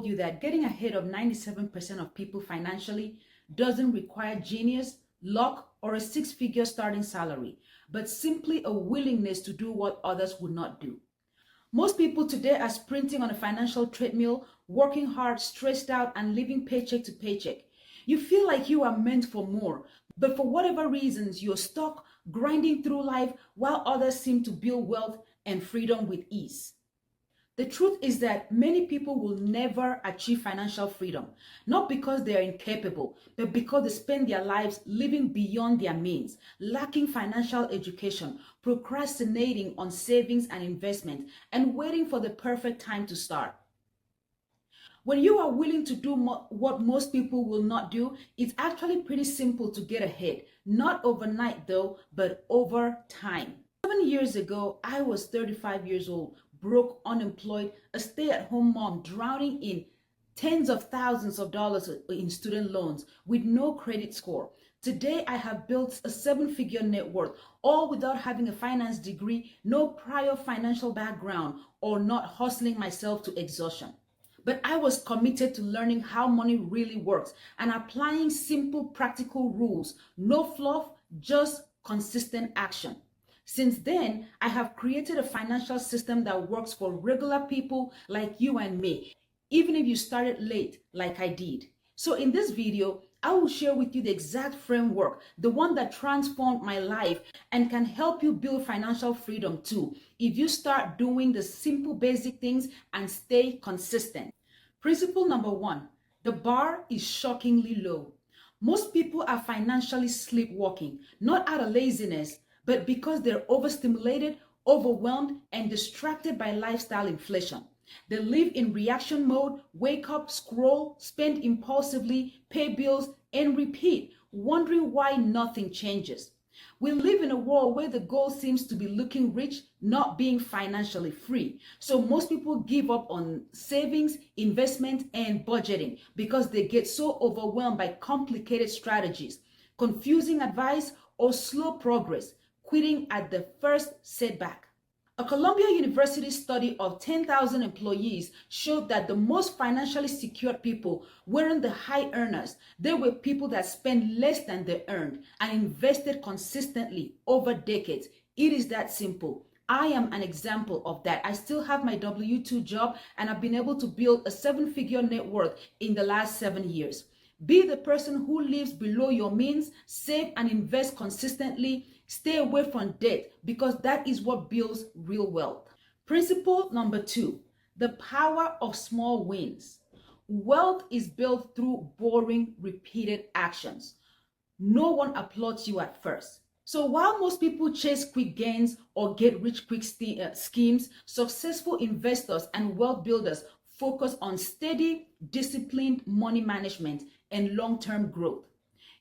told you that getting ahead of 97% of people financially doesn't require genius, luck, or a six-figure starting salary, but simply a willingness to do what others would not do. Most people today are sprinting on a financial treadmill, working hard, stressed out, and living paycheck to paycheck. You feel like you are meant for more, but for whatever reasons, you're stuck grinding through life while others seem to build wealth and freedom with ease. The truth is that many people will never achieve financial freedom, not because they are incapable, but because they spend their lives living beyond their means, lacking financial education, procrastinating on savings and investment, and waiting for the perfect time to start. When you are willing to do what most people will not do, it's actually pretty simple to get ahead. Not overnight though, but over time. 7 years ago, I was 35 years old, broke, unemployed, a stay-at-home mom drowning in tens of thousands of dollars in student loans with no credit score. Today, I have built a seven-figure net worth, all without having a finance degree, no prior financial background, or not hustling myself to exhaustion. But I was committed to learning how money really works and applying simple, practical rules. No fluff, just consistent action. Since then, I have created a financial system that works for regular people like you and me, even if you started late like I did. So in this video, I will share with you the exact framework, the one that transformed my life and can help you build financial freedom too, if you start doing the simple basic things and stay consistent. Principle number 1, the bar is shockingly low. Most people are financially sleepwalking, not out of laziness, but because they're overstimulated, overwhelmed, and distracted by lifestyle inflation. They live in reaction mode, wake up, scroll, spend impulsively, pay bills, and repeat, wondering why nothing changes. We live in a world where the goal seems to be looking rich, not being financially free. So most people give up on savings, investment, and budgeting because they get so overwhelmed by complicated strategies, confusing advice, or slow progress, quitting at the first setback. A Columbia University study of 10,000 employees showed that the most financially secure people weren't the high earners. They were people that spent less than they earned and invested consistently over decades. It is that simple. I am an example of that. I still have my W-2 job and I've been able to build a seven-figure net worth in the last 7 years. Be the person who lives below your means, save and invest consistently, stay away from debt because that is what builds real wealth. Principle number 2, the power of small wins. Wealth is built through boring, repeated actions. No one applauds you at first. So while most people chase quick gains or get rich quick schemes, successful investors and wealth builders focus on steady, disciplined money management and long-term growth.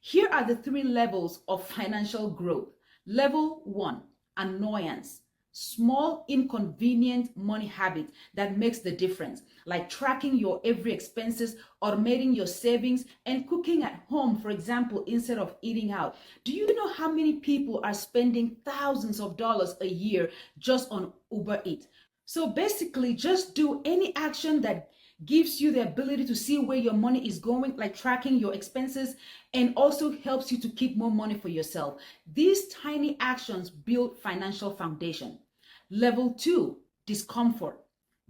Here are the 3 levels of financial growth. Level 1, annoyance. Small, inconvenient money habit that makes the difference, like tracking your every expenses, automating your savings, and cooking at home, for example, instead of eating out. Do you know how many people are spending thousands of dollars a year just on Uber Eats? So basically, just do any action that gives you the ability to see where your money is going, like tracking your expenses, and also helps you to keep more money for yourself. These tiny actions build financial foundation. Level 2, discomfort.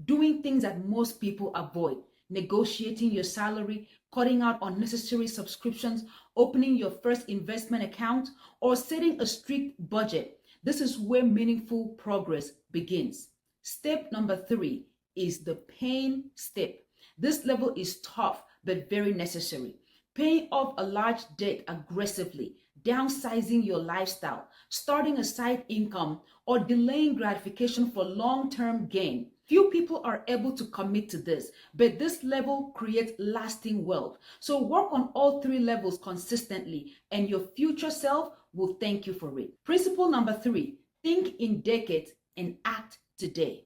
Doing things that most people avoid. Negotiating your salary, cutting out unnecessary subscriptions, opening your first investment account, or setting a strict budget. This is where meaningful progress begins. Step number 3 is the pain step. This level is tough but very necessary. Paying off a large debt aggressively, downsizing your lifestyle, starting a side income, or delaying gratification for long-term gain. Few people are able to commit to this, but this level creates lasting wealth. So work on all 3 levels consistently, and your future self will thank you for it. Principle number 3, think in decades and act today.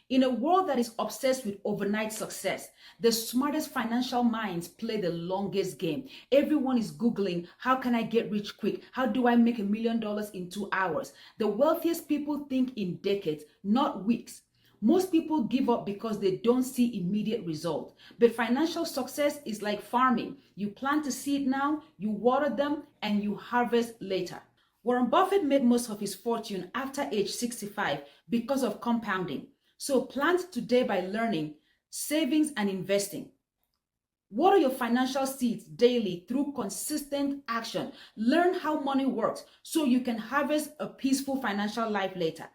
In a world that is obsessed with overnight success, the smartest financial minds play the longest game. Everyone is Googling, how can I get rich quick? How do I make $1 million in 2 hours? The wealthiest people think in decades, not weeks. Most people give up because they don't see immediate result. But financial success is like farming. You plant a seed now, you water them, and you harvest later. Warren Buffett made most of his fortune after age 65 because of compounding. So plant today by learning, savings, and investing. Water your financial seeds daily through consistent action. Learn how money works so you can harvest a peaceful financial life later.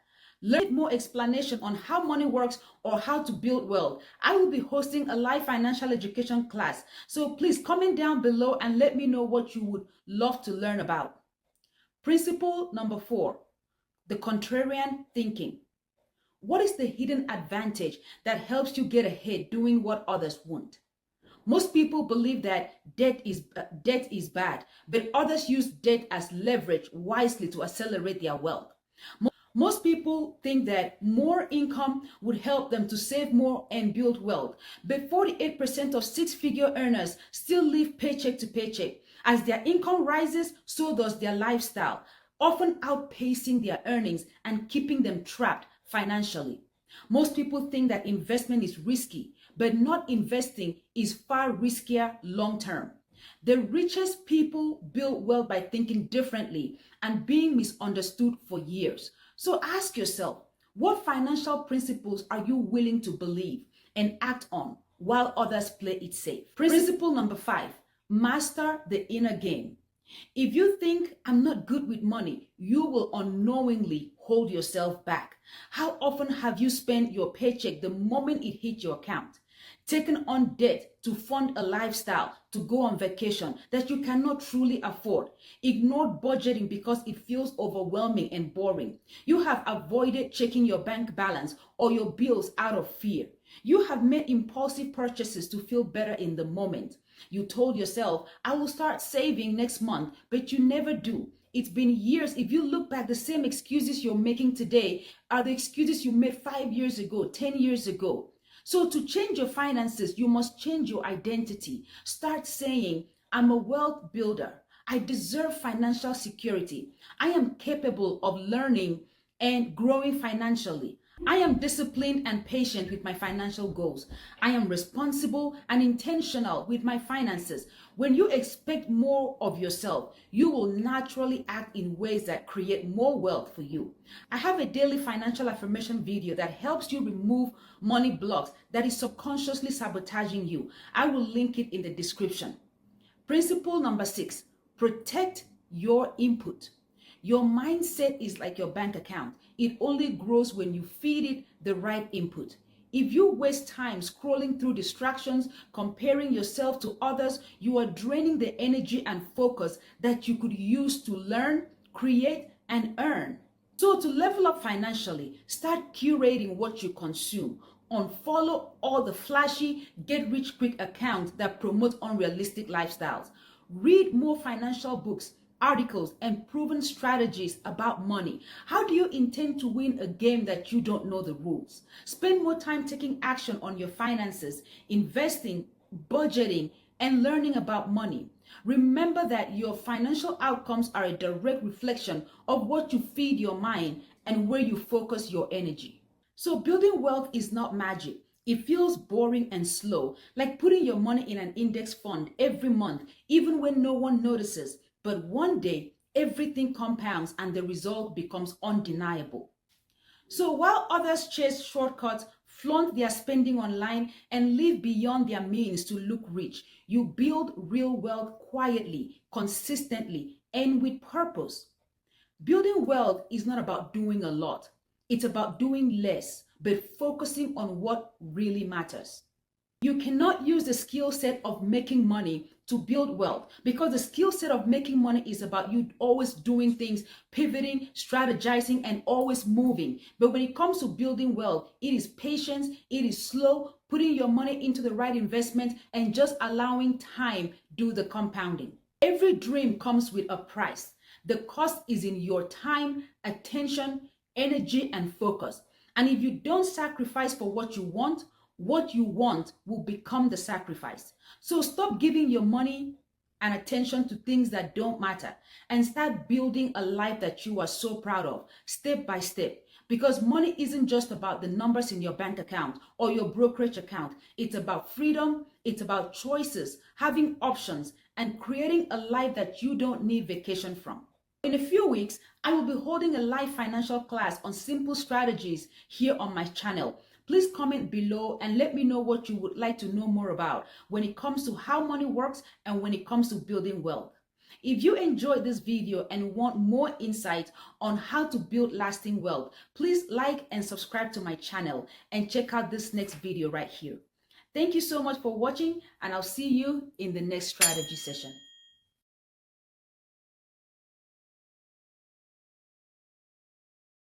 Learn more explanation on how money works or how to build wealth. I will be hosting a live financial education class. So please comment down below and let me know what you would love to learn about. Principle number 4, the contrarian thinking. What is the hidden advantage that helps you get ahead doing what others won't? Most people believe that debt is bad, but others use debt as leverage wisely to accelerate their wealth. Most people think that more income would help them to save more and build wealth, but 48% of six-figure earners still live paycheck to paycheck. As their income rises, so does their lifestyle, often outpacing their earnings and keeping them trapped financially. Most people think that investment is risky, but not investing is far riskier long term. The richest people build wealth by thinking differently and being misunderstood for years. So ask yourself, what financial principles are you willing to believe and act on while others play it safe? Principle number 5, master the inner game. If you think I'm not good with money, you will unknowingly hold yourself back. How often have you spent your paycheck the moment it hit your account? Taken on debt to fund a lifestyle, to go on vacation that you cannot truly afford. Ignored budgeting because it feels overwhelming and boring. You have avoided checking your bank balance or your bills out of fear. You have made impulsive purchases to feel better in the moment. You told yourself, I will start saving next month, but you never do. It's been years. If you look back, the same excuses you're making today are the excuses you made 5 years ago, 10 years ago. So to change your finances, you must change your identity. Start saying, I'm a wealth builder. I deserve financial security. I am capable of learning and growing financially. I am disciplined and patient with my financial goals. I am responsible and intentional with my finances. When you expect more of yourself, you will naturally act in ways that create more wealth for you. I have a daily financial affirmation video that helps you remove money blocks that is subconsciously sabotaging you. I will link it in the description. Principle number 6, protect your input. Your mindset is like your bank account. It only grows when you feed it the right input. If you waste time scrolling through distractions, comparing yourself to others, you are draining the energy and focus that you could use to learn, create, and earn. So to level up financially, start curating what you consume. Unfollow all the flashy, get-rich-quick accounts that promote unrealistic lifestyles. Read more financial books, articles, and proven strategies about money. How do you intend to win a game that you don't know the rules? Spend more time taking action on your finances, investing, budgeting, and learning about money. Remember that your financial outcomes are a direct reflection of what you feed your mind and where you focus your energy. So building wealth is not magic. It feels boring and slow, like putting your money in an index fund every month, even when no one notices. But one day, everything compounds and the result becomes undeniable. So while others chase shortcuts, flaunt their spending online, and live beyond their means to look rich, you build real wealth quietly, consistently, and with purpose. Building wealth is not about doing a lot. It's about doing less, but focusing on what really matters. You cannot use the skill set of making money to build wealth, because the skill set of making money is about you always doing things, pivoting, strategizing, and always moving. But when it comes to building wealth, it is patience, it is slow, putting your money into the right investment, and just allowing time do the compounding. Every dream comes with a price. The cost is in your time, attention, energy, and focus. And if you don't sacrifice for what you want will become the sacrifice. So stop giving your money and attention to things that don't matter and start building a life that you are so proud of, step by step. Because money isn't just about the numbers in your bank account or your brokerage account. It's about freedom, it's about choices, having options, and creating a life that you don't need vacation from. In a few weeks, I will be holding a live financial class on simple strategies here on my channel. Please comment below and let me know what you would like to know more about when it comes to how money works and when it comes to building wealth. If you enjoyed this video and want more insight on how to build lasting wealth, please like and subscribe to my channel and check out this next video right here. Thank you so much for watching, and I'll see you in the next strategy session.